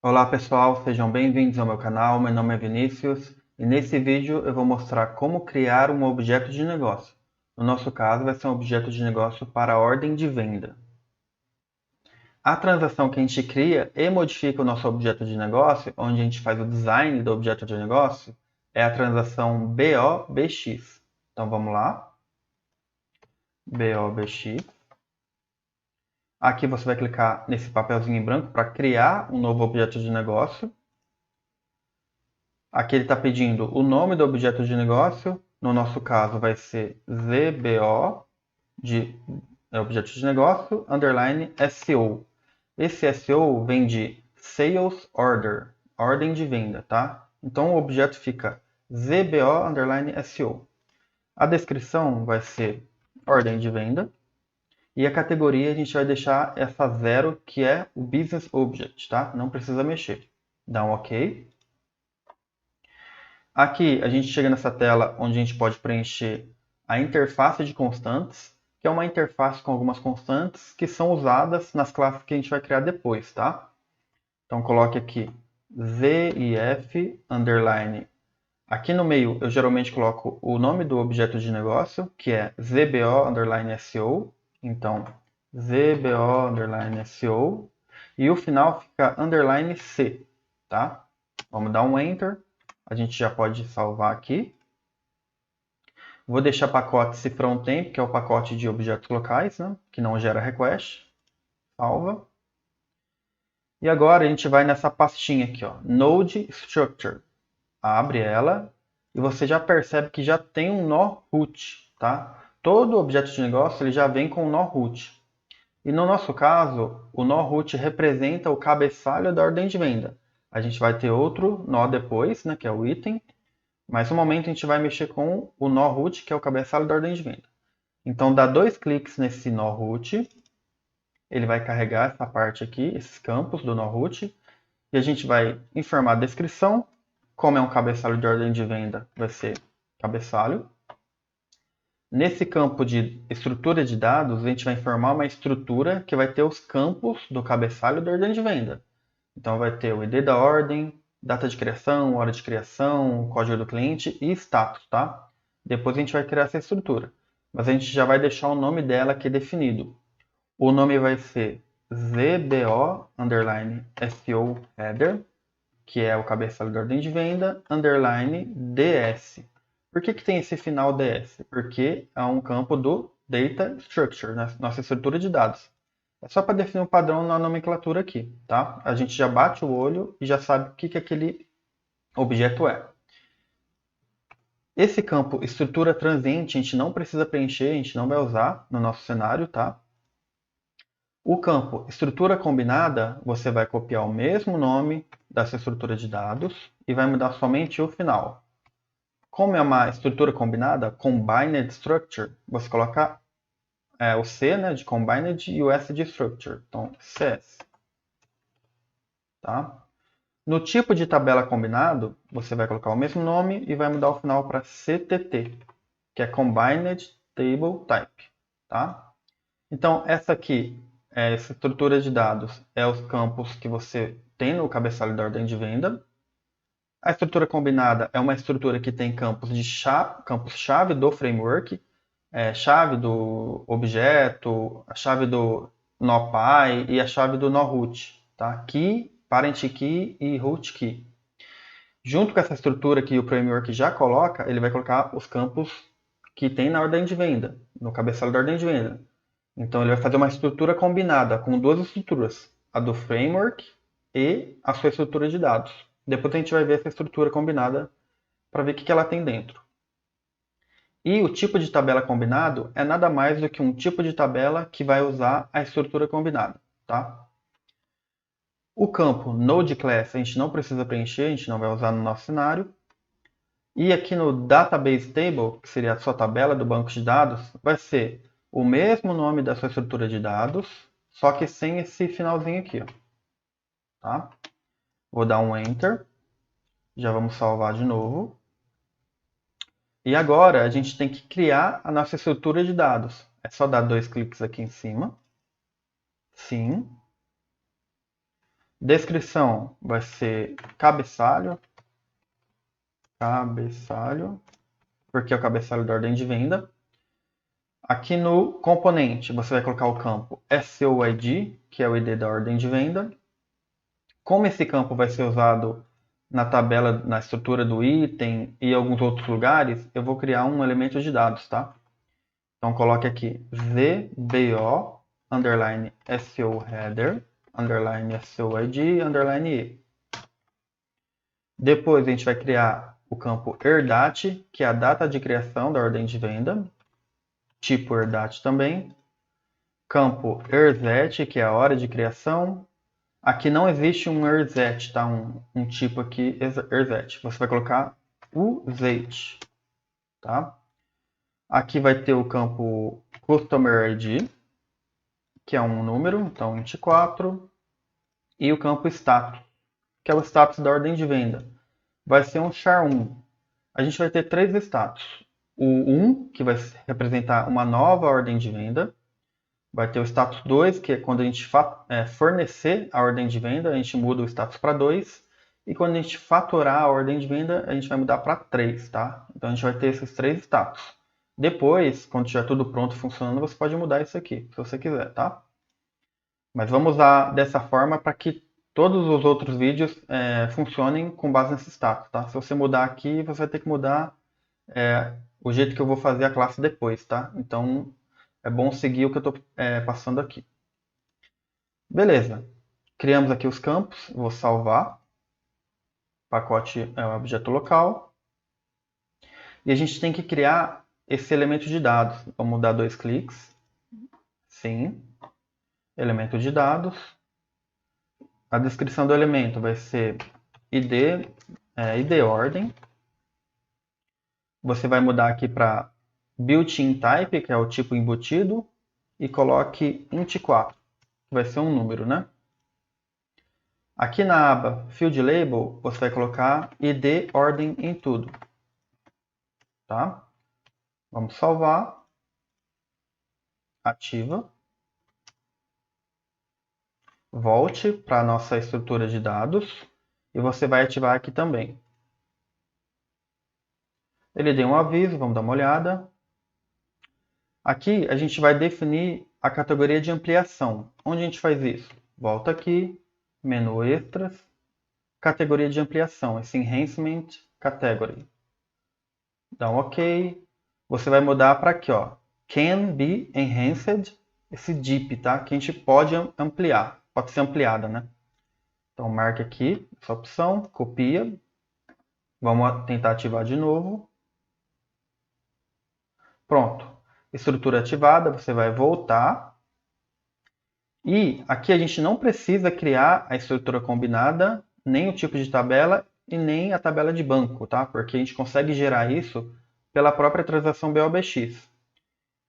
Olá pessoal, sejam bem-vindos ao meu canal. Meu nome é Vinícius e nesse vídeo eu vou mostrar como criar um objeto de negócio. No nosso caso, vai ser um objeto de negócio para a ordem de venda. A transação que a gente cria e modifica o nosso objeto de negócio, onde a gente faz o design do objeto de negócio, é a transação BOBX. Então vamos lá, BOBX. Aqui você vai clicar nesse papelzinho em branco para criar um novo objeto de negócio. Aqui ele está pedindo o nome do objeto de negócio. No nosso caso vai ser ZBO, de objeto de negócio, underline SEO. Esse SEO vem de Sales Order, ordem de venda, tá? Então o objeto fica ZBO, underline SEO. A descrição vai ser ordem de venda. E a categoria a gente vai deixar essa 0, que é o Business Object, tá? Não precisa mexer. Dá um OK. Aqui a gente chega nessa tela onde a gente pode preencher a interface de constantes, que é uma interface com algumas constantes que são usadas nas classes que a gente vai criar depois, tá? Então coloque aqui ZIF underline. Aqui no meio eu geralmente coloco o nome do objeto de negócio, que é ZBO underline SEO. Então ZBO underline SEO. E o final fica underline C, tá? Vamos dar um Enter. A gente já pode salvar aqui. Vou deixar pacote se frontend, que é o pacote de objetos locais, né? Que não gera request. Salva. E agora a gente vai nessa pastinha aqui, ó, Node Structure. Abre ela e você já percebe que já tem um nó root, tá? Todo objeto de negócio ele já vem com um nó root. E no nosso caso, o nó root representa o cabeçalho da ordem de venda. A gente vai ter outro nó depois, né, que é o item. Mas no momento a gente vai mexer com o nó root, que é o cabeçalho da ordem de venda. Então dá 2 cliques nesse nó root, ele vai carregar essa parte aqui, esses campos do nó root, e a gente vai informar a descrição. Como é um cabeçalho de ordem de venda, vai ser cabeçalho. Nesse campo de estrutura de dados, a gente vai informar uma estrutura que vai ter os campos do cabeçalho da ordem de venda. Então vai ter o ID da ordem, data de criação, hora de criação, código do cliente e status, tá? Depois a gente vai criar essa estrutura. Mas a gente já vai deixar o nome dela aqui definido. O nome vai ser ZBO underline SEO header, que é o cabeçalho da ordem de venda, underline DS. Por que tem esse final DS? Porque é um campo do Data Structure, né? Nossa estrutura de dados. É só para definir um padrão na nomenclatura aqui, tá? A gente já bate o olho e já sabe o que aquele objeto é. Esse campo estrutura transiente a gente não precisa preencher, a gente não vai usar no nosso cenário, tá? O campo estrutura combinada, você vai copiar o mesmo nome dessa estrutura de dados e vai mudar somente o final. Como é uma estrutura combinada, Combined Structure, você coloca o C, né, de Combined e o S de Structure. Então, CS. Tá? No tipo de tabela combinado, você vai colocar o mesmo nome e vai mudar o final para CTT, que é Combined Table Type. Tá? Então, essa aqui, essa estrutura de dados, é os campos que você tem no cabeçalho da ordem de venda. A estrutura combinada é uma estrutura que tem campos-chave do framework, chave do objeto, a chave do nó pai e a chave do nó root, tá? Key, parent key e root key. Junto com essa estrutura que o framework já coloca, ele vai colocar os campos que tem na ordem de venda, no cabeçalho da ordem de venda. Então ele vai fazer uma estrutura combinada com duas estruturas, a do framework e a sua estrutura de dados. Depois a gente vai ver essa estrutura combinada para ver o que ela tem dentro. E o tipo de tabela combinado é nada mais do que um tipo de tabela que vai usar a estrutura combinada. Tá? O campo Node Class a gente não precisa preencher, a gente não vai usar no nosso cenário. E aqui no Database Table, que seria a sua tabela do banco de dados, vai ser o mesmo nome da sua estrutura de dados, só que sem esse finalzinho aqui. Ó. Tá? Vou dar um Enter. Já vamos salvar de novo. E agora a gente tem que criar a nossa estrutura de dados. É só dar 2 cliques aqui em cima. Sim. Descrição vai ser cabeçalho, porque é o cabeçalho da ordem de venda. Aqui no componente, você vai colocar o campo SOID, que é o ID da ordem de venda. Como esse campo vai ser usado na tabela, na estrutura do item e alguns outros lugares, eu vou criar um elemento de dados, tá? Então coloque aqui VBO, underline SOHeader, underline SOID, underline E. Depois a gente vai criar o campo herdate, que é a data de criação da ordem de venda. Tipo herdate também. Campo erset, que é a hora de criação. Aqui não existe um erset, tá? Um tipo aqui erset. Você vai colocar usage, tá? Aqui vai ter o campo customer ID, que é um número, então 24. E o campo status, que é o status da ordem de venda. Vai ser um char1. A gente vai ter três status. O 1, que vai representar uma nova ordem de venda. Vai ter o status 2, que é quando a gente fornecer a ordem de venda, a gente muda o status para 2. E quando a gente faturar a ordem de venda, a gente vai mudar para 3, tá? Então a gente vai ter esses três status. Depois, quando estiver tudo pronto e funcionando, você pode mudar isso aqui, se você quiser, tá? Mas vamos usar dessa forma para que todos os outros vídeos funcionem com base nesse status, tá? Se você mudar aqui, você vai ter que mudar o jeito que eu vou fazer a classe depois, tá? Então, é bom seguir o que eu estou passando aqui. Beleza. Criamos aqui os campos. Vou salvar. Pacote é o objeto local. E a gente tem que criar esse elemento de dados. Vamos dar 2 cliques. Sim. Elemento de dados. A descrição do elemento vai ser ID ordem. Você vai mudar aqui para built-in type, que é o tipo embutido, e coloque int4, que vai ser um número, né? Aqui na aba Field Label, você vai colocar ID ordem em tudo. Tá? Vamos salvar. Ativa. Volte para a nossa estrutura de dados e você vai ativar aqui também. Ele deu um aviso, vamos dar uma olhada. Aqui a gente vai definir a categoria de ampliação. Onde a gente faz isso? Volta aqui, menu extras, categoria de ampliação, esse enhancement category. Dá um OK. Você vai mudar para aqui, ó, can be enhanced, esse DIP, tá? Que a gente pode ampliar, pode ser ampliada, né? Então marque aqui essa opção, copia. Vamos tentar ativar de novo. Pronto. Estrutura ativada, você vai voltar. E aqui a gente não precisa criar a estrutura combinada, nem o tipo de tabela e nem a tabela de banco, tá? Porque a gente consegue gerar isso pela própria transação BOBX.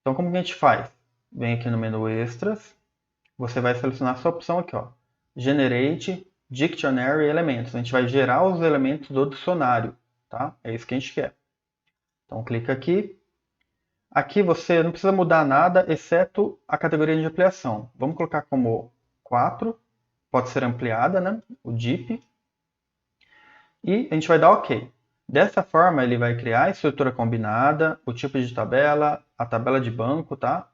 Então como que a gente faz? Vem aqui no menu extras, você vai selecionar essa opção aqui, ó, Generate Dictionary Elements. A gente vai gerar os elementos do dicionário, tá? É isso que a gente quer. Então clica aqui. Aqui você não precisa mudar nada, exceto a categoria de ampliação. Vamos colocar como 4, pode ser ampliada, né? O DIP. E a gente vai dar OK. Dessa forma, ele vai criar a estrutura combinada, o tipo de tabela, a tabela de banco, tá?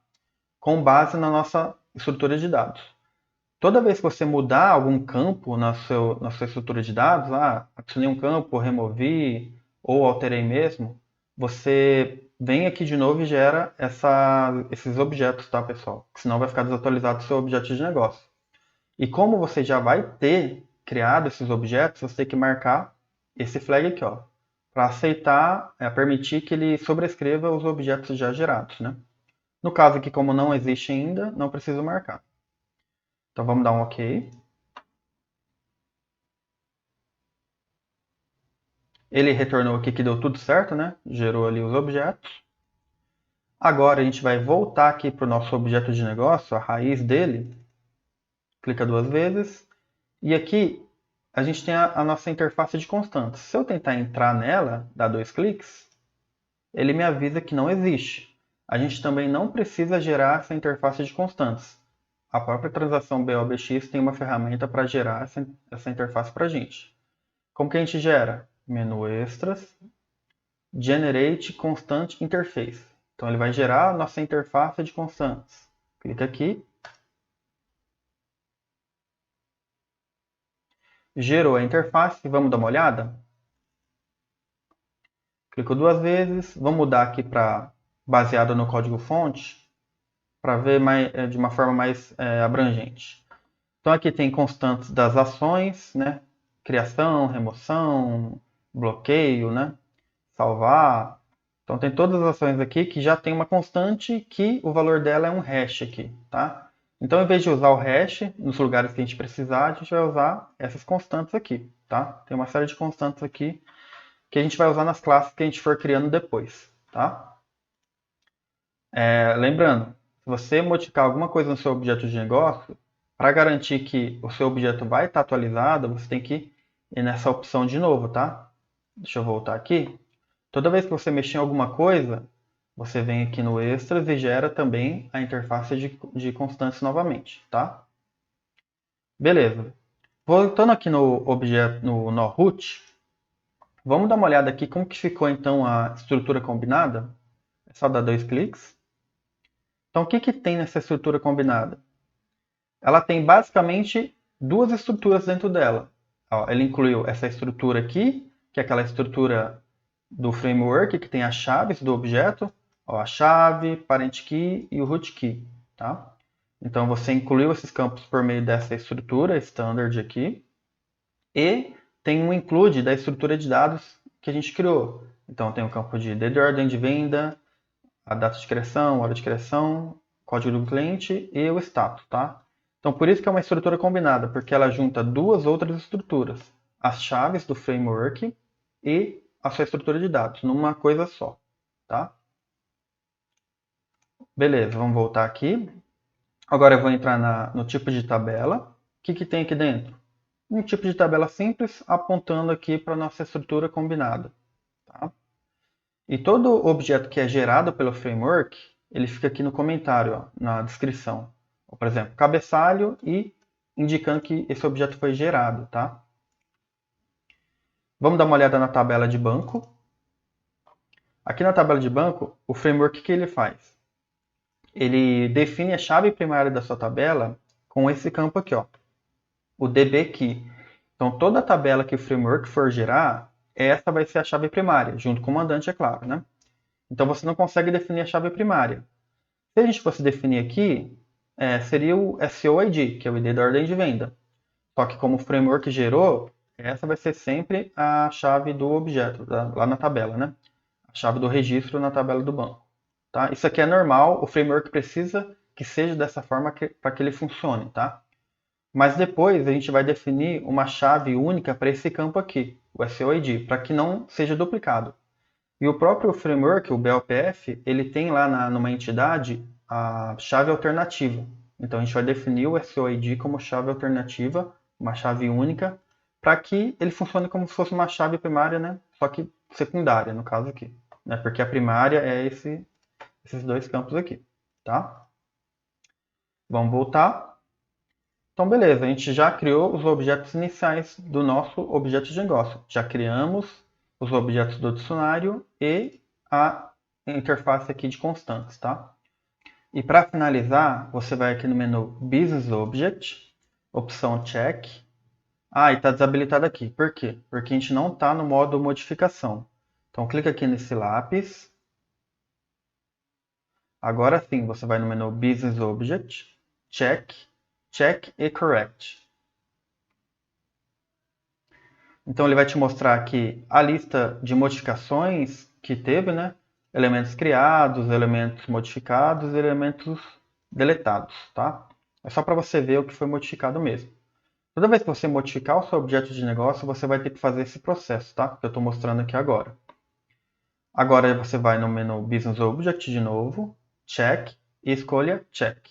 Com base na nossa estrutura de dados. Toda vez que você mudar algum campo na sua estrutura de dados, adicionei um campo, removi ou alterei mesmo, você vem aqui de novo e gera esses objetos, tá, pessoal? Senão vai ficar desatualizado o seu objeto de negócio. E como você já vai ter criado esses objetos, você tem que marcar esse flag aqui, ó, para aceitar, permitir que ele sobrescreva os objetos já gerados, né? No caso aqui, como não existe ainda, não preciso marcar. Então vamos dar um OK. Ele retornou aqui que deu tudo certo, né? Gerou ali os objetos. Agora a gente vai voltar aqui para o nosso objeto de negócio, a raiz dele. Clica 2 vezes. E aqui a gente tem a nossa interface de constantes. Se eu tentar entrar nela, dar 2 cliques, ele me avisa que não existe. A gente também não precisa gerar essa interface de constantes. a própria transação BOBX tem uma ferramenta para gerar essa interface para a gente. Como que a gente gera? Menu Extras, Generate Constant Interface. Então ele vai gerar a nossa interface de constantes. Clica aqui. Gerou a interface, vamos dar uma olhada? Clico duas vezes, vamos mudar aqui para baseado no código-fonte, para ver de uma forma mais abrangente. Então aqui tem constantes das ações, né? Criação, remoção, bloqueio, né? Salvar. Então tem todas as ações aqui que já tem uma constante que o valor dela é um hash aqui, tá? Então, em vez de usar o hash nos lugares que a gente precisar, a gente vai usar essas constantes aqui, tá? Tem uma série de constantes aqui que a gente vai usar nas classes que a gente for criando depois, tá? Lembrando, se você modificar alguma coisa no seu objeto de negócio, para garantir que o seu objeto vai estar atualizado, você tem que ir nessa opção de novo, tá? Deixa eu voltar aqui. Toda vez que você mexer em alguma coisa, você vem aqui no Extras e gera também a interface de constantes novamente, tá? Beleza. Voltando aqui no objeto, no nó root, vamos dar uma olhada aqui como que ficou então a estrutura combinada. É só dar dois cliques. Então o que que tem nessa estrutura combinada? Ela tem basicamente duas estruturas dentro dela. Ó, ele incluiu essa estrutura aqui, que é aquela estrutura do framework, que tem as chaves do objeto, ó, a chave, parent key e o root key. Tá? Então você incluiu esses campos por meio dessa estrutura standard aqui. E tem um include da estrutura de dados que a gente criou. Então tem o campo de ordem de venda, a data de criação, hora de criação, código do cliente e o status, tá? Então por isso que é uma estrutura combinada, porque ela junta duas outras estruturas, as chaves do framework e a sua estrutura de dados, numa coisa só, tá? Beleza, vamos voltar aqui. Agora eu vou entrar no tipo de tabela. O que, que tem aqui dentro? Um tipo de tabela simples apontando aqui para a nossa estrutura combinada. Tá? E todo objeto que é gerado pelo framework, ele fica aqui no comentário, ó, na descrição. Por exemplo, cabeçalho e indicando que esse objeto foi gerado. Tá? Vamos dar uma olhada na tabela de banco. Aqui na tabela de banco, o framework, o que ele faz? Ele define a chave primária da sua tabela com esse campo aqui, ó, o dbKey. Então, toda a tabela que o framework for gerar, essa vai ser a chave primária, junto com o mandante, é claro, né? Então, você não consegue definir a chave primária. Se a gente fosse definir aqui, seria o SOID, que é o ID da ordem de venda. Só que como o framework gerou, essa vai ser sempre a chave do objeto, lá na tabela, né? A chave do registro na tabela do banco. Tá? Isso aqui é normal, o framework precisa que seja dessa forma para que ele funcione, tá? Mas depois a gente vai definir uma chave única para esse campo aqui, o SOID, para que não seja duplicado. E o próprio framework, o BOPF, ele tem lá numa entidade a chave alternativa. Então a gente vai definir o SOID como chave alternativa, uma chave única, para que ele funcione como se fosse uma chave primária, né? Só que secundária, no caso aqui. Né? Porque a primária é esses dois campos aqui. Tá? Vamos voltar. Então, beleza, a gente já criou os objetos iniciais do nosso objeto de negócio. Já criamos os objetos do dicionário e a interface aqui de constantes, tá? E para finalizar, você vai aqui no menu Business Object, opção Check. Ah, e está desabilitado aqui. Por quê? Porque a gente não está no modo modificação. Então, clica aqui nesse lápis. Agora sim, você vai no menu Business Object, Check, Check e Correct. Então ele vai te mostrar aqui a lista de modificações que teve, né? Elementos criados, elementos modificados e elementos deletados, tá? É só para você ver o que foi modificado mesmo. Toda vez que você modificar o seu objeto de negócio, você vai ter que fazer esse processo, tá? Que eu estou mostrando aqui agora. Agora você vai no menu Business Object de novo, Check e escolha Check.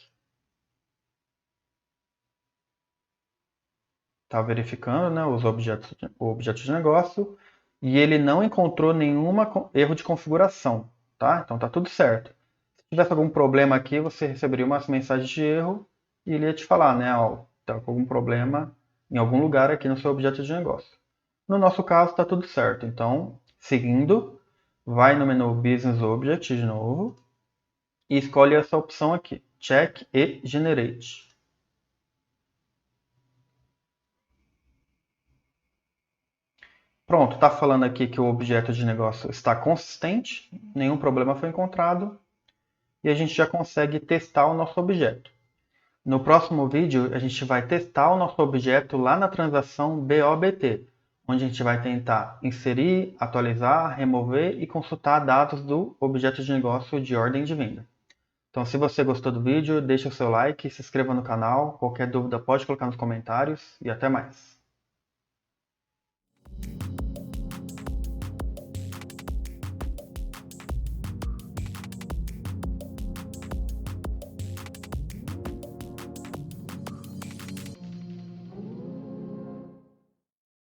Está verificando, né, o objeto de negócio e ele não encontrou nenhum erro de configuração, tá? Então tá tudo certo. Se tivesse algum problema aqui, você receberia umas mensagens de erro e ele ia te falar, né, ó, tá com algum problema em algum lugar aqui no seu objeto de negócio. No nosso caso, está tudo certo. Então, seguindo, vai no menu Business Object de novo e escolhe essa opção aqui, Check e Generate. Pronto, está falando aqui que o objeto de negócio está consistente, nenhum problema foi encontrado e a gente já consegue testar o nosso objeto. No próximo vídeo, a gente vai testar o nosso objeto lá na transação BOBT, onde a gente vai tentar inserir, atualizar, remover e consultar dados do objeto de negócio de ordem de venda. Então, se você gostou do vídeo, deixe o seu like, se inscreva no canal. Qualquer dúvida pode colocar nos comentários e até mais.